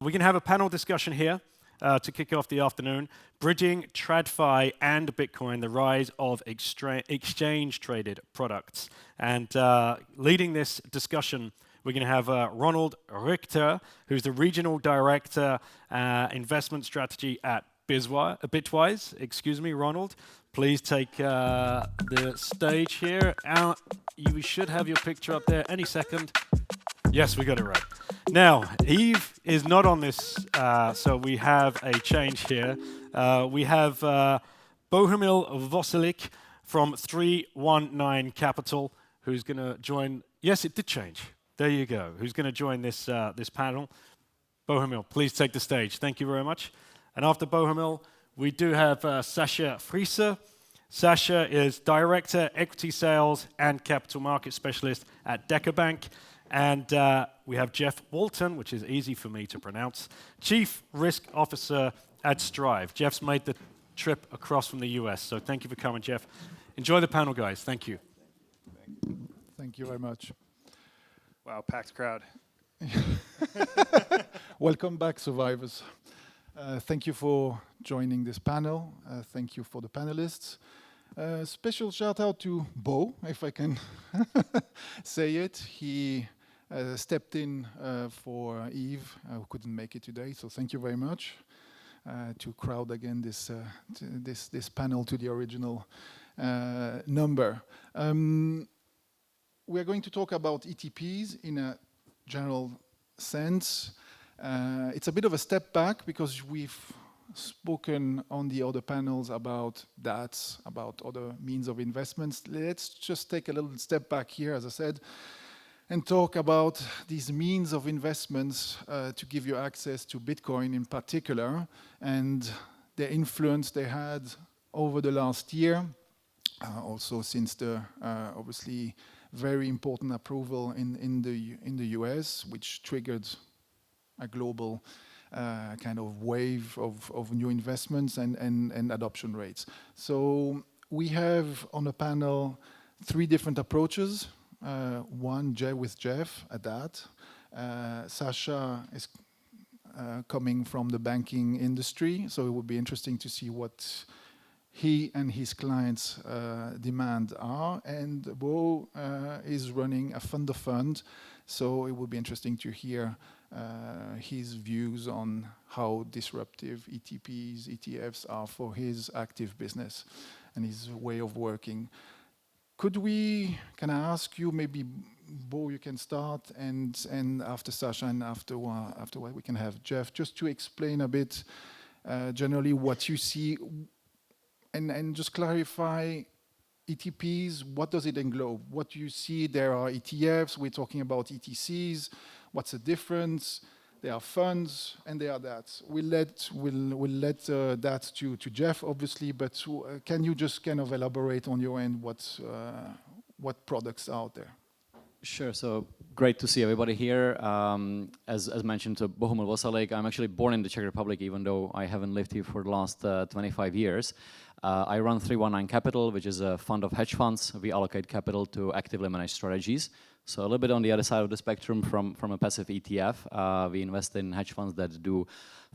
we're going to have a panel discussion here to kick off the afternoon, bridging TradFi and Bitcoin, the rise of exchange-traded products. And leading this discussion, we're going to have Ronald Richter, who's the Regional Director, Investment Strategy at Bitwise. Excuse me, Ronald. Please take the stage here. You should have your picture up there any second. Yes, we got it right. Now, Eve is not on this, so we have a change here. We have Bohumil Vosalik from 319 Capital, who's going to join. Yes, it did change. There you go. Who's going to join this this panel? Bohumil, please take the stage. Thank you very much. And after Bohumil, we do have Sascha Friese. Sascha is Director, Equity Sales and Capital Market Specialist at Dekabank. And we have Jeff Walton, which is easy for me to pronounce, Chief Risk Officer at Strive. Jeff's made the trip across from the US, so thank you for coming, Jeff. Enjoy the panel, guys. Thank you. Thank you very much. Wow, packed crowd. Welcome back, survivors. Thank you for joining this panel. Thank you for the panelists. Special shout out to Bo, if I can say it. He stepped in for Eve, who couldn't make it today. So thank you very much to crowd again this panel to the original number. We are going to talk about ETPs in a general sense. It's a bit of a step back because we've spoken on the other panels about DATs, about other means of investments. Let's just take a little step back here, as I said, and talk about these means of investments to give you access to Bitcoin in particular and the influence they had over the last year, also since the obviously very important approval in the US, which triggered a global kind of wave of new investments and adoption rates. So we have on the panel 3 different approaches. One with Jeff at that. Sascha is coming from the banking industry, so it would be interesting to see what he and his clients' demand are. And Bo is running a fund of fund, so it would be interesting to hear his views on how disruptive ETPs, ETFs are for his active business and his way of working. Can I ask you, maybe Bo, you can start, and after Sascha, and after what we can have Jeff, just to explain a bit generally what you see, and just clarify ETPs, what does it englobe? What you see, there are ETFs, we're talking about ETCs, what's the difference? There are funds and there are DATs. We'll let that to Jeff, obviously, but can you just kind of elaborate on your end what products are out there? Sure. So great to see everybody here. As mentioned, Bohumil Vosalik. I'm actually born in the Czech Republic, even though I haven't lived here for the last 25 years. I run 319 Capital, which is a fund of hedge funds. We allocate capital to actively managed strategies. So a little bit on the other side of the spectrum from a passive ETF. We invest in hedge funds that do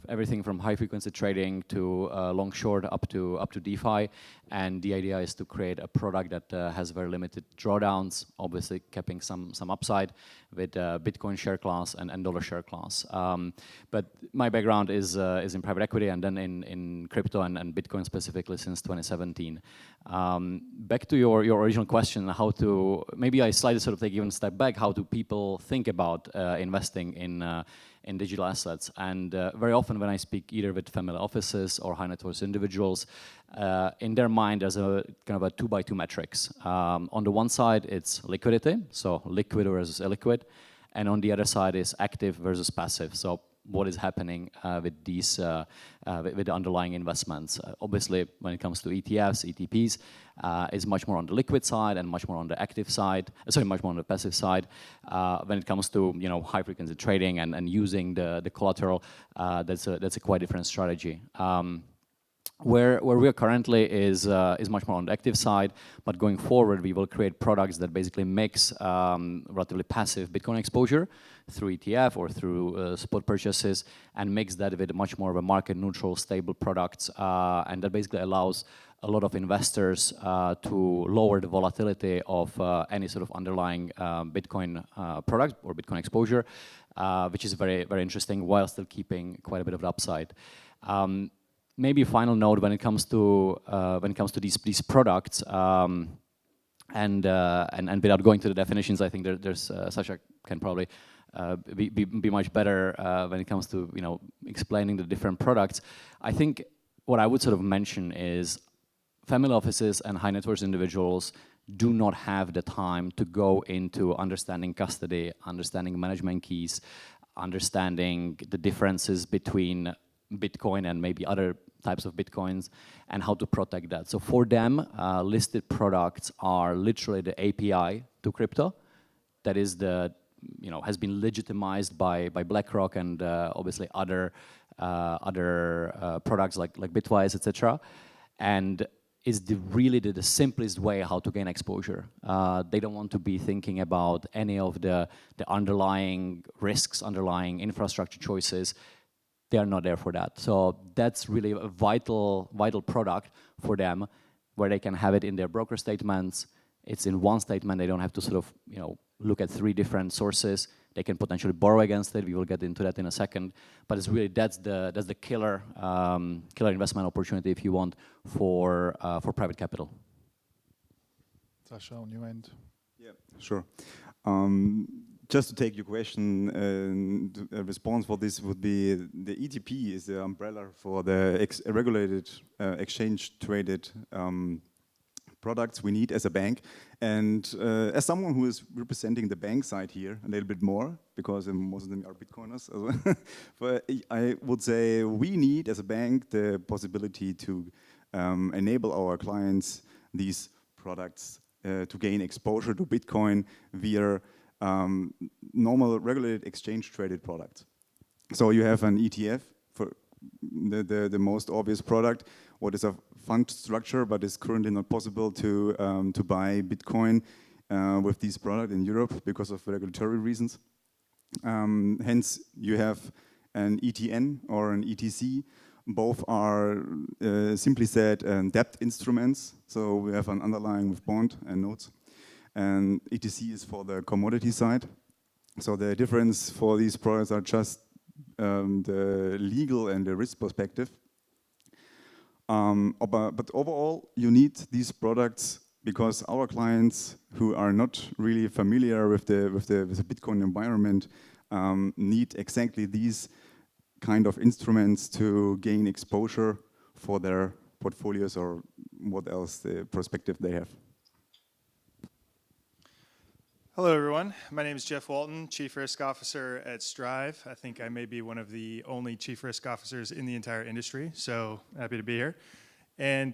everything from high frequency trading to long short up to DeFi. And the idea is to create a product that has very limited drawdowns, obviously keeping some upside with Bitcoin share class and dollar share class. But my background is in private equity and then in crypto and Bitcoin specifically since 2017. Back to your original question, maybe I slightly sort of take even a step back, how do people think about investing in digital assets? And very often when I speak either with family offices or high net worth individuals, in their mind there's a kind of a 2x2 metrics. On the one side it's liquidity, so liquid versus illiquid, and on the other side is active versus passive. So what is happening with these with the underlying investments? Obviously, when it comes to ETFs, ETPs, is much more on the liquid side and much more on the active side. Much more on the passive side. When it comes to high frequency trading and using the collateral, that's a quite different strategy. Where we are currently is much more on the active side, but going forward we will create products that basically mix relatively passive Bitcoin exposure through ETF or through spot purchases, and mix that with much more of a market neutral, stable products, and that basically allows a lot of investors to lower the volatility of any sort of underlying Bitcoin product or Bitcoin exposure, which is very, very interesting, while still keeping quite a bit of the upside. Maybe a final note when it comes to these products, and without going to the definitions, I think there's Sascha can probably be much better when it comes to explaining the different products. I think what I would sort of mention is family offices and high net worth individuals do not have the time to go into understanding custody, understanding management keys, understanding the differences between Bitcoin and maybe other types of Bitcoins, and how to protect that. So for them, listed products are literally the API to crypto. That is has been legitimized by BlackRock and obviously other products like Bitwise, etc. And is really the simplest way how to gain exposure. They don't want to be thinking about any of the underlying risks, underlying infrastructure choices. They are not there for that. So that's really a vital product for them, where they can have it in their broker statements. It's in one statement. They don't have to sort of look at 3 different sources. They can potentially borrow against it. We will get into that in a second. But it's really that's the killer investment opportunity, if you want, for private capital. Sascha, on your end. Yeah, sure. Just to take your question, a response for this would be the ETP is the umbrella for the regulated exchange-traded products we need as a bank. And as someone who is representing the bank side here a little bit more, because most of them are Bitcoiners, but I would say we need as a bank the possibility to enable our clients these products to gain exposure to Bitcoin via normal regulated exchange-traded products. So you have an ETF for the most obvious product. What is a fund structure, but it's currently not possible to buy Bitcoin with this product in Europe because of regulatory reasons. Hence, you have an ETN or an ETC. Both are simply said debt instruments. So we have an underlying with bond and notes. And ETC is for the commodity side. So the difference for these products are just the legal and the risk perspective. But overall, you need these products because our clients who are not really familiar with the Bitcoin environment need exactly these kind of instruments to gain exposure for their portfolios or what else the perspective they have. Hello, everyone. My name is Jeff Walton, Chief Risk Officer at Strive. I think I may be one of the only Chief Risk Officers in the entire industry, so happy to be here. And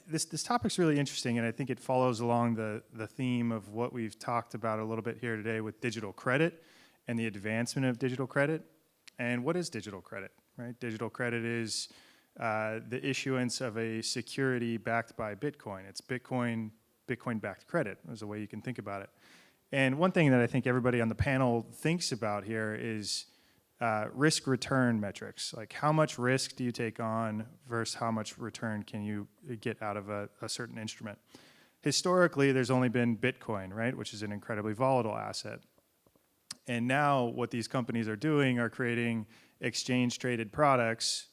this topic's really interesting, and I think it follows along the theme of what we've talked about a little bit here today with digital credit and the advancement of digital credit. And what is digital credit, right? Digital credit is the issuance of a security backed by Bitcoin. It's Bitcoin-backed credit is the way you can think about it. And one thing that I think everybody on the panel thinks about here is risk-return metrics. Like, how much risk do you take on versus how much return can you get out of a certain instrument? Historically, there's only been Bitcoin, right, which is an incredibly volatile asset. And now what these companies are doing are creating exchange-traded products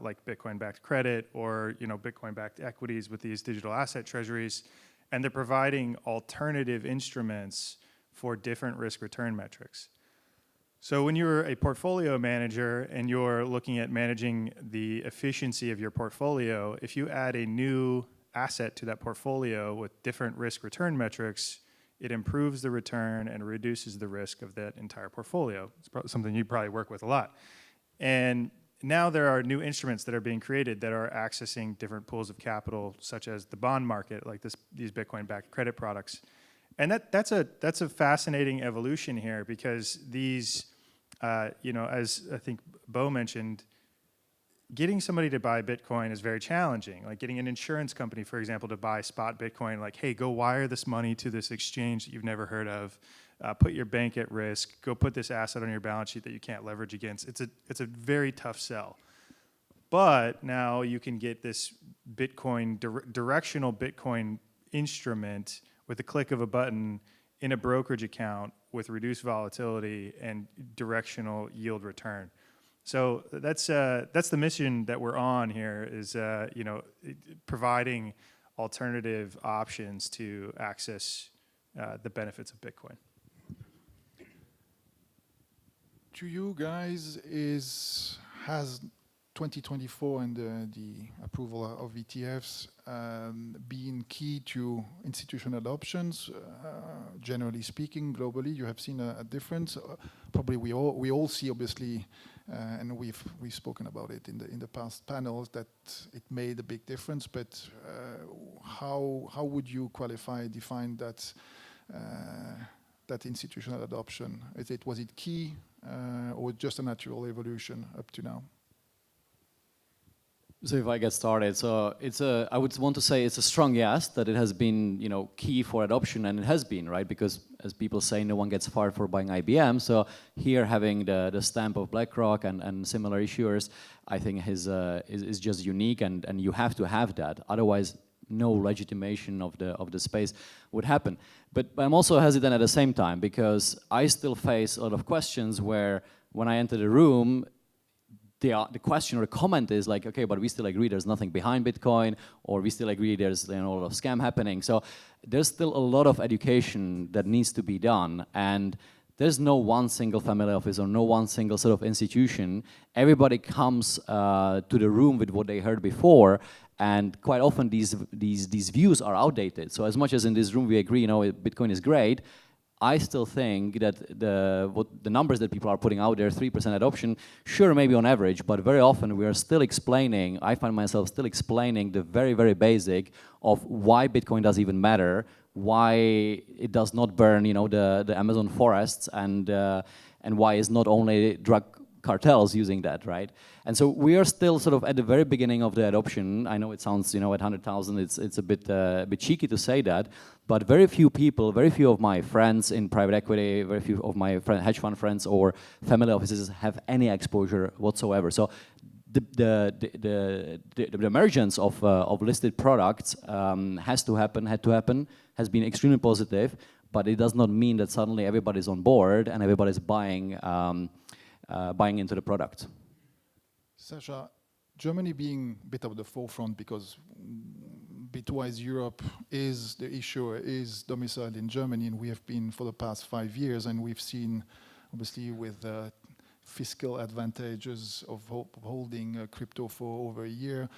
like Bitcoin-backed credit or Bitcoin-backed equities with these digital asset treasuries. And they're providing alternative instruments for different risk-return metrics. So when you're a portfolio manager and you're looking at managing the efficiency of your portfolio, if you add a new asset to that portfolio with different risk-return metrics, it improves the return and reduces the risk of that entire portfolio. It's something you probably work with a lot. And now there are new instruments that are being created that are accessing different pools of capital, such as the bond market, like these Bitcoin-backed credit products. And that's a fascinating evolution here because these, as I think Bo mentioned, getting somebody to buy Bitcoin is very challenging. Like getting an insurance company, for example, to buy spot Bitcoin, like, hey, go wire this money to this exchange that you've never heard of, put your bank at risk, go put this asset on your balance sheet that you can't leverage against. It's a very tough sell. But now you can get this Bitcoin, directional Bitcoin instrument with a click of a button in a brokerage account with reduced volatility and directional yield return. So that's the mission that we're on here is providing alternative options to access the benefits of Bitcoin. To you guys, has 2024 and the approval of ETFs been key to institutional adoptions? Generally speaking, globally, you have seen a difference. Probably we all see, obviously, and we've spoken about it in the past panels, that it made a big difference. But how would you define that that institutional adoption? Was it key or just a natural evolution up to now? So if I get started, so I would want to say it's a strong yes that it has been, key for adoption, and it has been, right? Because as people say, no one gets fired for buying IBM. So here having the stamp of BlackRock and similar issuers, I think is just unique, and you have to have that. Otherwise, no legitimation of the space would happen. But I'm also hesitant at the same time because I still face a lot of questions where when I enter the room, the question or the comment is like, okay, but we still agree there's nothing behind Bitcoin, or we still agree there's a lot of scam happening. So there's still a lot of education that needs to be done, and there's no one single family office or no one single sort of institution. Everybody comes to the room with what they heard before, and quite often these views are outdated. So as much as in this room we agree, Bitcoin is great, I still think that the numbers that people are putting out there, 3% adoption, sure, maybe on average, but very often we are still explaining, I find myself still explaining the very, very basic of why Bitcoin does even matter, why it does not burn, the Amazon forests, and why it's not only drug cartels using that, right? And so we are still sort of at the very beginning of the adoption. I know it sounds, at 100,000, it's a bit cheeky to say that, but very few people, very few of my friends in private equity, very few of my hedge fund friends or family offices have any exposure whatsoever. So the emergence of listed products had to happen, has been extremely positive, but it does not mean that suddenly everybody's on board and everybody's buying into the product. Sascha, Germany being a bit of the forefront because Bitwise Europe is the issuer, is domiciled in Germany, and we have been for the past 5 years, and we've seen, obviously, with fiscal advantages of holding crypto for over a year,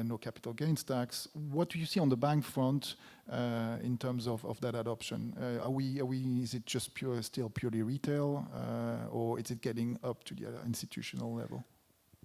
no capital gains tax. What do you see on the bank front in terms of that adoption? Is it just still purely retail, or is it getting up to the institutional level?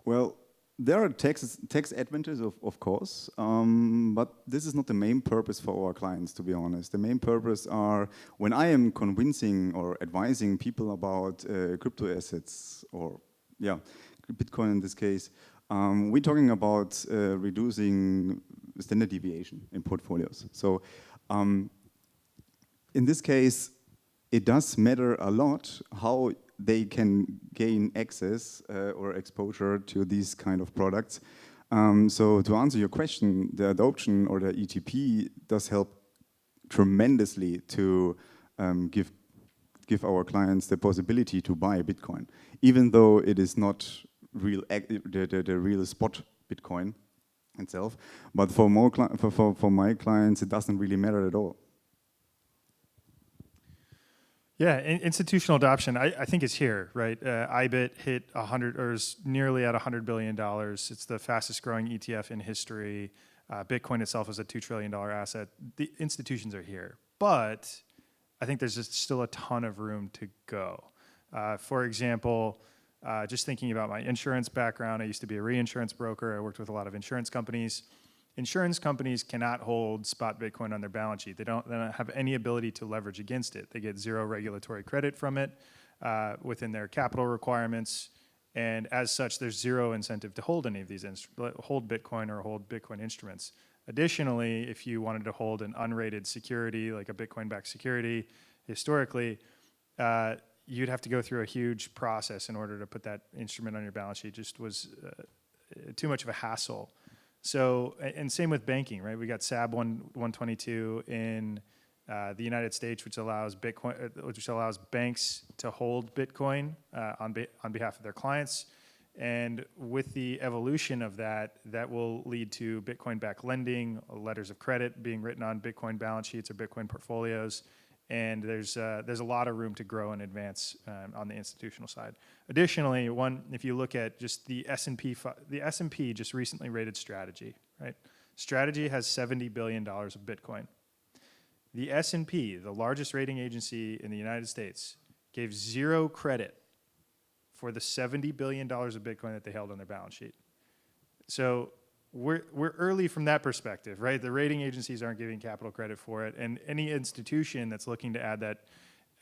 Well, there are tax advantages, of course, but this is not the main purpose for our clients, to be honest. The main purpose are when I am convincing or advising people about crypto assets, or Bitcoin in this case, we're talking about reducing standard deviation in portfolios. So in this case, it does matter a lot how they can gain access or exposure to these kind of products. So to answer your question, the adoption or the ETP does help tremendously to give our clients the possibility to buy Bitcoin, even though it is not the real spot Bitcoin itself. But for my clients, it doesn't really matter at all. Yeah, institutional adoption, I think is here, right? IBIT hit 100, or is nearly at $100 billion. It's the fastest growing ETF in history. Bitcoin itself is a $2 trillion asset. The institutions are here, but I think there's just still a ton of room to go. For example, just thinking about my insurance background, I used to be a reinsurance broker. I worked with a lot of insurance companies. Insurance companies cannot hold spot Bitcoin on their balance sheet. They don't have any ability to leverage against it. They get zero regulatory credit from it within their capital requirements. And as such, there's zero incentive to hold any of these, hold Bitcoin or hold Bitcoin instruments. Additionally, if you wanted to hold an unrated security, like a Bitcoin-backed security, historically, you'd have to go through a huge process in order to put that instrument on your balance sheet. Just was too much of a hassle. So, and same with banking, right? We got SAB 122 in the United States, which allows banks to hold Bitcoin on behalf of their clients. And with the evolution of that, that will lead to Bitcoin-backed lending, letters of credit being written on Bitcoin balance sheets or Bitcoin portfolios. And there's a lot of room to grow and advance on the institutional side. Additionally, if you look at just the S&P just recently rated Strategy, right? Strategy has $70 billion of Bitcoin. The S&P, the largest rating agency in the United States, gave zero credit for the $70 billion of Bitcoin that they held on their balance sheet. So we're early from that perspective, right? The rating agencies aren't giving capital credit for it, and any institution that's looking to add that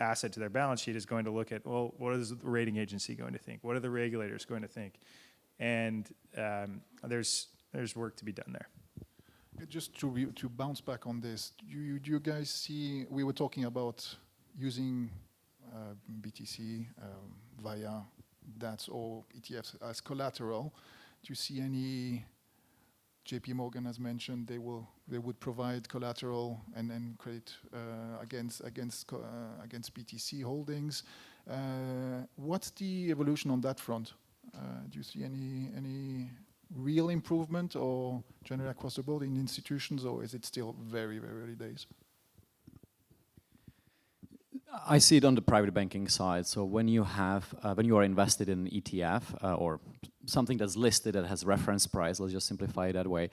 asset to their balance sheet is going to look at, well, what is the rating agency going to think? What are the regulators going to think? And there's work to be done there. Just to bounce back on this, do you guys see, we were talking about using BTC via DATs or ETFs as collateral. Do you see any, JP Morgan has mentioned they would provide collateral and then credit against BTC holdings. What's the evolution on that front? Do you see any real improvement or generally across the board in institutions, or is it still very, very early days? I see it on the private banking side. So when you are invested in an ETF or something that's listed that has reference price, let's just simplify it that way.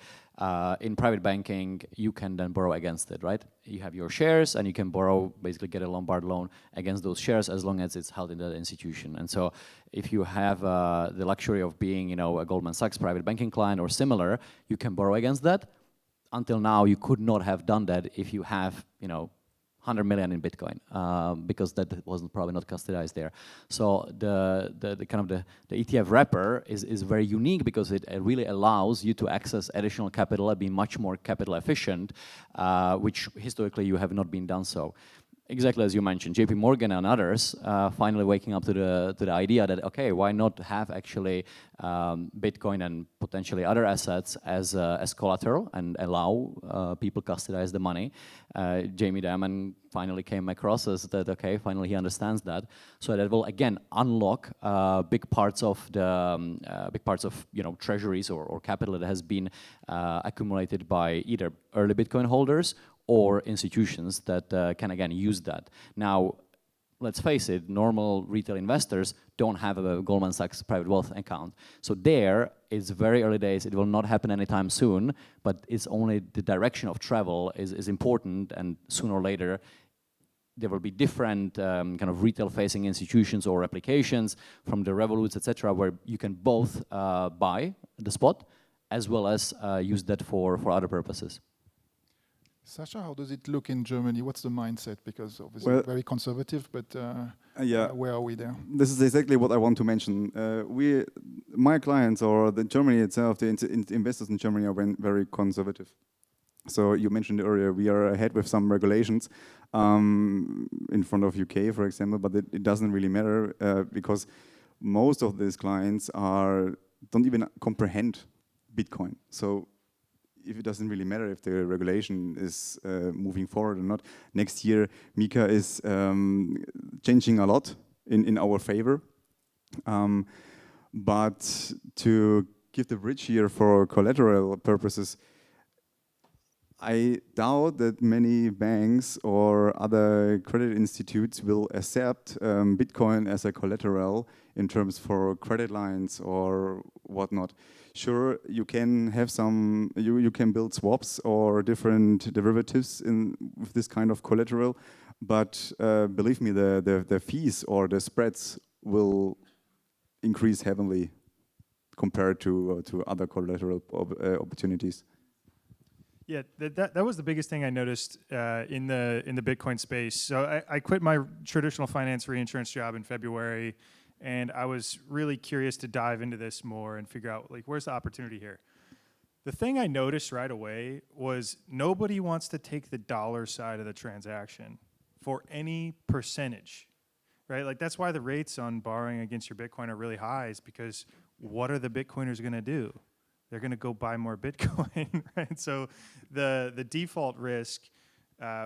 In private banking, you can then borrow against it, right? You have your shares and you can borrow, basically get a Lombard loan against those shares as long as it's held in that institution. And so if you have the luxury of being, a Goldman Sachs private banking client or similar, you can borrow against that. Until now, you could not have done that if you have, 100 million in Bitcoin, because that wasn't probably not custodized there. So the ETF wrapper is very unique because it really allows you to access additional capital and be much more capital efficient, which historically you have not been done so. Exactly as you mentioned, JP Morgan and others finally waking up to the idea that, okay, why not have actually Bitcoin and potentially other assets as collateral and allow people custodize the money. Jamie Dimon finally came across as that, okay, finally he understands that. So that will again unlock big parts of treasuries or capital that has been accumulated by either early Bitcoin holders or institutions that can again use that. Now, let's face it, normal retail investors don't have a Goldman Sachs private wealth account. So there, it's very early days, it will not happen anytime soon, but it's only the direction of travel is important, and sooner or later, there will be different kind of retail-facing institutions or applications from the Revoluts, etc., where you can both buy the spot as well as use that for other purposes. Sascha, how does it look in Germany? What's the mindset? Because obviously very conservative, but where are we there? This is exactly what I want to mention. My clients or Germany itself, the investors in Germany are very conservative. So you mentioned earlier, we are ahead with some regulations in front of UK, for example, but it doesn't really matter because most of these clients don't even comprehend Bitcoin. So if it doesn't really matter if the regulation is moving forward or not. Next year, MiCA is changing a lot in our favor. But to give the bridge here for collateral purposes, I doubt that many banks or other credit institutes will accept Bitcoin as a collateral in terms for credit lines or whatnot. Sure, you can have you can build swaps or different derivatives with this kind of collateral, but believe me, the fees or the spreads will increase heavily compared to other collateral opportunities. Yeah, that was the biggest thing I noticed in the Bitcoin space. So I quit my traditional finance reinsurance job in February, And I was really curious to dive into this more and figure out, like, where's the opportunity here? The thing I noticed right away was nobody wants to take the dollar side of the transaction for any percentage, right? Like, that's why the rates on borrowing against your Bitcoin are really high, is because what are the Bitcoiners gonna do? They're gonna go buy more Bitcoin, right? So the default risk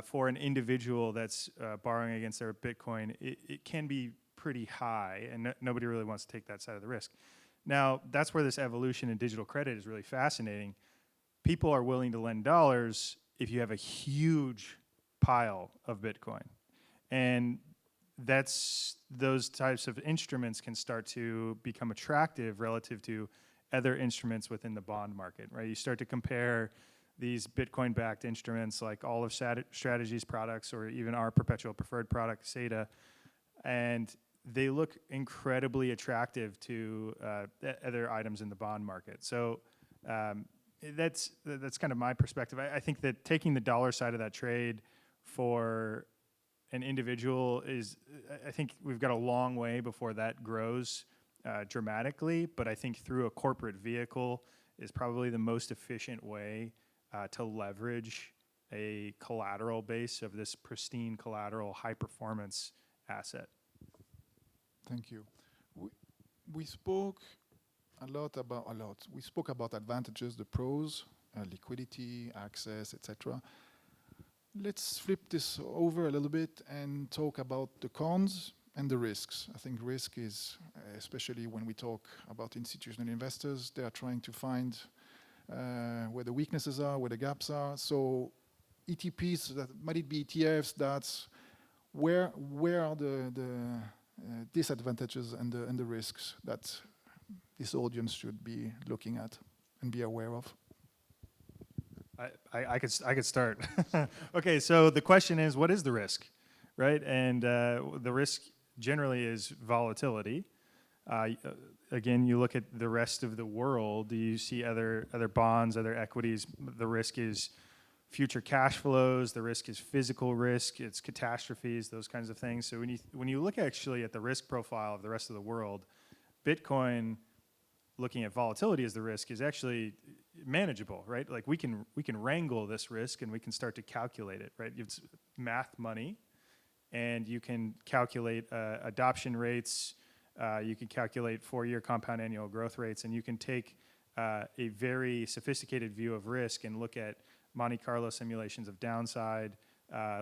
for an individual that's borrowing against their Bitcoin, it can be pretty high, and nobody really wants to take that side of the risk. Now, that's where this evolution in digital credit is really fascinating. People are willing to lend dollars if you have a huge pile of Bitcoin. And those types of instruments can start to become attractive relative to other instruments within the bond market, right? You start to compare these Bitcoin-backed instruments like all of Strategy's products, or even our perpetual preferred product, SATA, and they look incredibly attractive to other items in the bond market. So that's kind of my perspective. I think that taking the dollar side of that trade for an individual is, I think we've got a long way before that grows dramatically, but I think through a corporate vehicle is probably the most efficient way to leverage a collateral base of this pristine collateral high performance asset. Thank you. We spoke We spoke about advantages, the pros, liquidity, access, etc. Let's flip this over a little bit and talk about the cons and the risks. I think risk is, especially when we talk about institutional investors, they are trying to find where the weaknesses are, where the gaps are. So ETPs, might it be ETFs, that's where are the disadvantages and the risks that this audience should be looking at and be aware of? I could start. Okay, so the question is, what is the risk, right? And the risk generally is volatility. Again, you look at the rest of the world, you see other bonds, other equities. The risk is future cash flows. The risk is physical risk. It's catastrophes, those kinds of things. So when you look actually at the risk profile of the rest of the world, Bitcoin, looking at volatility as the risk, is actually manageable, right? Like we can wrangle this risk and we can start to calculate it, right? It's math money, and you can calculate adoption rates. You can calculate 4-year compound annual growth rates, and you can take a very sophisticated view of risk and look at Monte Carlo simulations of downside,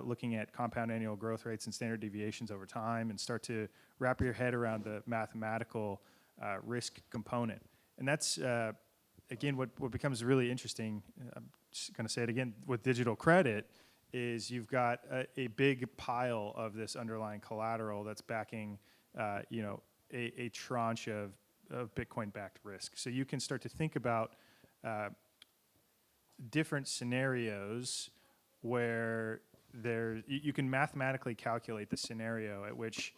looking at compound annual growth rates and standard deviations over time, and start to wrap your head around the mathematical risk component. And that's, again, what becomes really interesting, I'm just going to say it again, with digital credit, is you've got a big pile of this underlying collateral that's backing a tranche of Bitcoin-backed risk. So you can start to think about different scenarios where you can mathematically calculate the scenario at which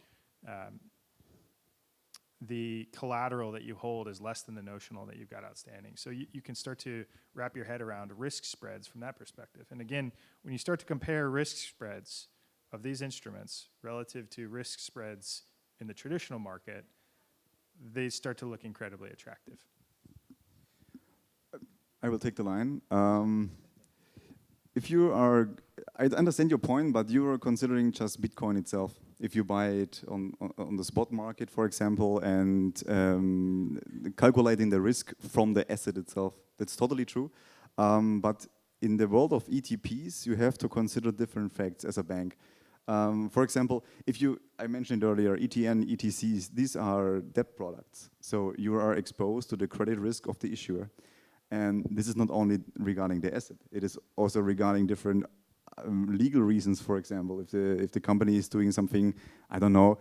the collateral that you hold is less than the notional that you've got outstanding. So you can start to wrap your head around risk spreads from that perspective. And again, when you start to compare risk spreads of these instruments relative to risk spreads in the traditional market, they start to look incredibly attractive. I will take the line. I understand your point, but you are considering just Bitcoin itself. If you buy it on the spot market, for example, and calculating the risk from the asset itself, that's totally true. But in the world of ETPs, you have to consider different facts as a bank. For example, I mentioned earlier, ETN, ETCs, these are debt products. So you are exposed to the credit risk of the issuer. And this is not only regarding the asset, it is also regarding different legal reasons. For example, if the company is doing something, I don't know,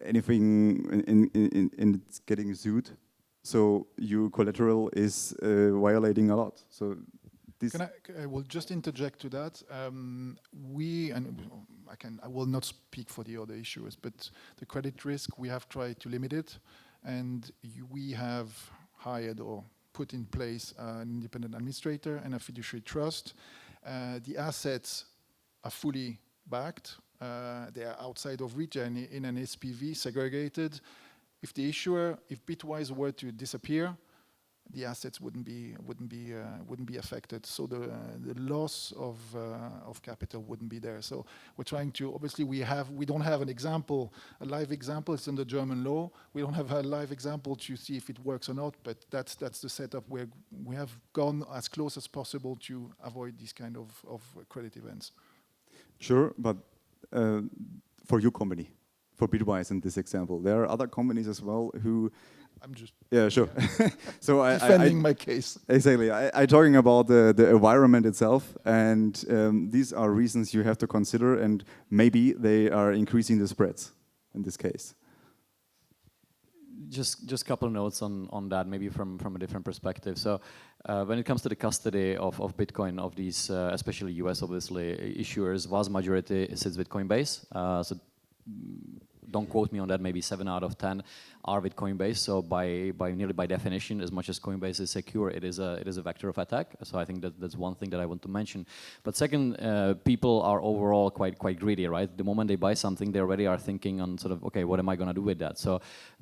anything in it's getting sued, so your collateral is violating a lot. So this. I will just interject to that. I will not speak for the other issuers, but the credit risk, we have tried to limit it, and we have hired or put in place an independent administrator and a fiduciary trust. The assets are fully backed. They are outside of reach and in an SPV segregated. if the issuer, if Bitwise were to disappear, the assets wouldn't be affected. So the loss of capital wouldn't be there. So we're trying to, obviously we don't have an example, a live example. It's in the German law. We don't have a live example to see if it works or not. But that's the setup where we have gone as close as possible to avoid these kind of credit events. Sure, but for your company, for Bitwise in this example, there are other companies as well who. I'm just sure. So defending my case. Exactly. I'm talking about the environment itself, and these are reasons you have to consider, and maybe they are increasing the spreads in this case. Just a couple of notes on that, maybe from a different perspective. So when it comes to the custody of Bitcoin, of these, especially US, obviously, issuers, vast majority sits with Coinbase. So don't quote me on that, maybe 7 out of 10 are with Coinbase. So nearly by definition, as much as Coinbase is secure, it is a vector of attack. So I think that's one thing that I want to mention. But second, people are overall quite greedy, right? The moment they buy something, they already are thinking on sort of, okay, what am I going to do with that? So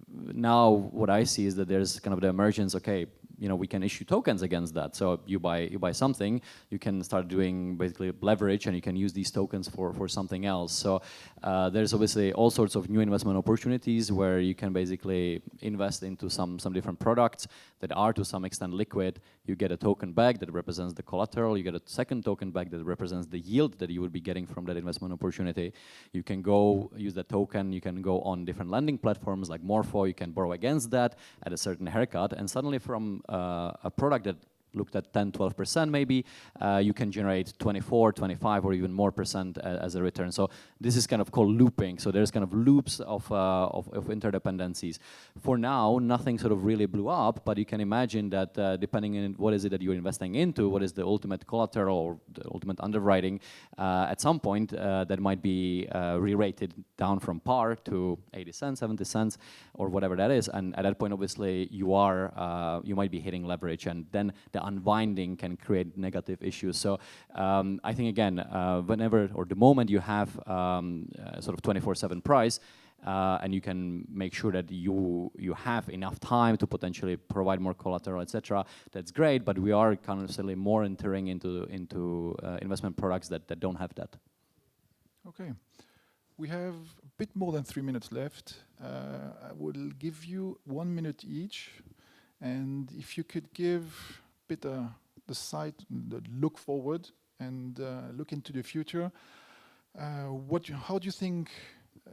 now what I see is that there's kind of the emergence, okay, we can issue tokens against that. So you buy something, you can start doing basically leverage, and you can use these tokens for something else. So there's obviously all sorts of new investment opportunities where you can basically invest into some different products that are to some extent liquid. You get a token back that represents the collateral. You get a second token back that represents the yield that you would be getting from that investment opportunity. You can go use that token. You can go on different lending platforms like Morpho. You can borrow against that at a certain haircut, and suddenly from a product that looked at 10-12% maybe, you can generate 24, 25 or even more percent as a return. So this is kind of called looping. So there's kind of loops of interdependencies. For now, nothing sort of really blew up, but you can imagine that depending on what is it that you're investing into, what is the ultimate collateral or the ultimate underwriting, at some point that might be re-rated down from par to 80 cents, 70 cents, or whatever that is. And at that point, obviously, you might be hitting leverage, and then the unwinding can create negative issues. So I think, again, whenever or the moment you have sort of 24/7 price, and you can make sure that you have enough time to potentially provide more collateral, etc. That's great, but we are constantly more entering into investment products that don't have that. Okay, we have a bit more than 3 minutes left. I will give you 1 minute each, and if you could give a bit the look forward and look into the future. How do you think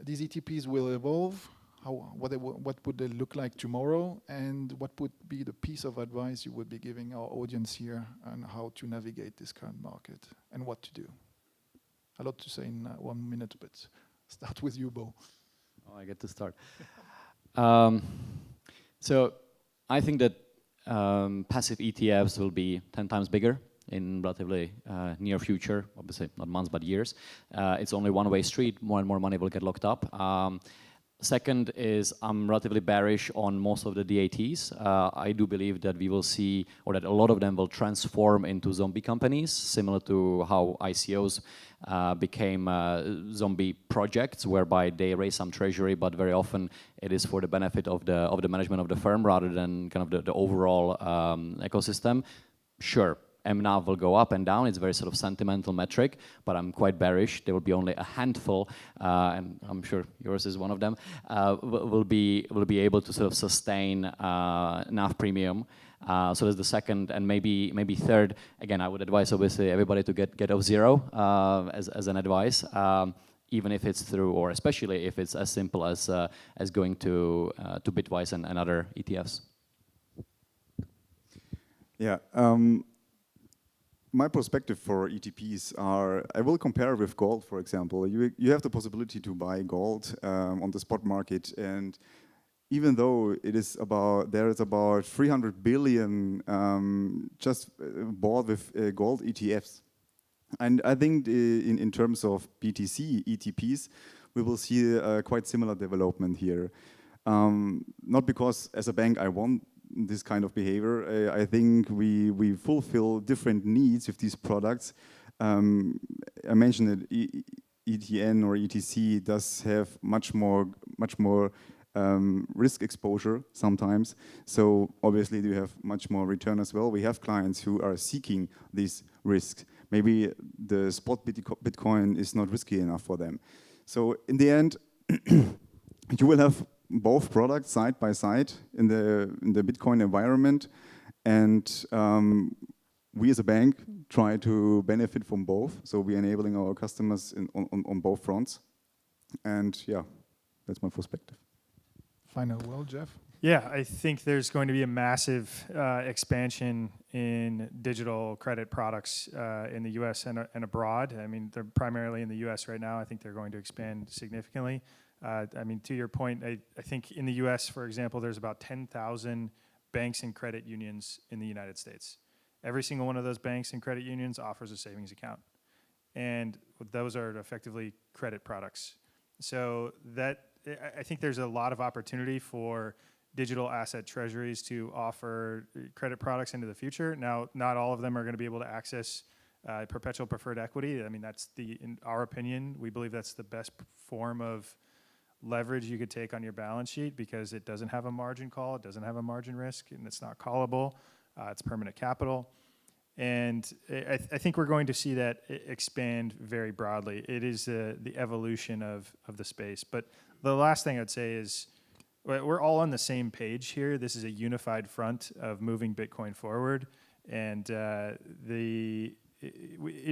these ETPs will evolve? What would they look like tomorrow? And what would be the piece of advice you would be giving our audience here on how to navigate this current market and what to do? A lot to say in 1 minute, but start with you, Bo. Oh, I get to start. So I think that passive ETFs will be 10 times bigger in relatively near future, obviously not months but years. It's only one-way street. More and more money will get locked up. Second is I'm relatively bearish on most of the DATs. I do believe that we will see, or that a lot of them will transform into zombie companies, similar to how ICOs became zombie projects, whereby they raise some treasury, but very often it is for the benefit of the management of the firm rather than kind of the overall ecosystem. Sure, MNAV will go up and down. It's a very sort of sentimental metric, but I'm quite bearish. There will be only a handful, and I'm sure yours is one of them, will be able to sort of sustain NAV premium. So that's the second, and maybe third. Again, I would advise obviously everybody to get off zero as an advice, even if it's through, or especially if it's as simple as going to Bitwise and other ETFs. Yeah. My perspective for ETPs are, I will compare with gold, for example. You have the possibility to buy gold on the spot market, and even though there is about 300 billion just bought with gold ETFs. And I think in terms of BTC ETPs, we will see a quite similar development here. Not because as a bank I want this kind of behavior. I think we fulfill different needs with these products. I mentioned that ETN or ETC does have much more risk exposure sometimes. So obviously you have much more return as well. We have clients who are seeking these risks. Maybe the spot Bitcoin is not risky enough for them. So in the end, you will have both products side by side in the Bitcoin environment, and we as a bank try to benefit from both. So we're enabling our customers on both fronts. And yeah, that's my perspective. Final word, Jeff? Yeah, I think there's going to be a massive expansion in digital credit products in the US and abroad. I mean, they're primarily in the US right now. I think they're going to expand significantly. I mean, to your point, I think in the US, for example, there's about 10,000 banks and credit unions in the United States. Every single one of those banks and credit unions offers a savings account. And those are effectively credit products. So I think there's a lot of opportunity for digital asset treasuries to offer credit products into the future. Now, not all of them are going to be able to access perpetual preferred equity. I mean, in our opinion, we believe that's the best form of leverage you could take on your balance sheet because it doesn't have a margin call, it doesn't have a margin risk, and it's not callable. It's permanent capital. And I think we're going to see that expand very broadly. It is the evolution of the space. But the last thing I'd say is we're all on the same page here. This is a unified front of moving Bitcoin forward. And it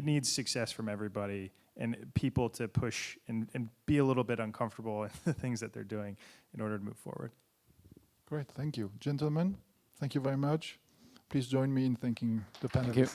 needs success from everybody and people to push and be a little bit uncomfortable in the things that they're doing in order to move forward. Great, thank you. Gentlemen, thank you very much. Please join me in thanking the panelists. Thank you.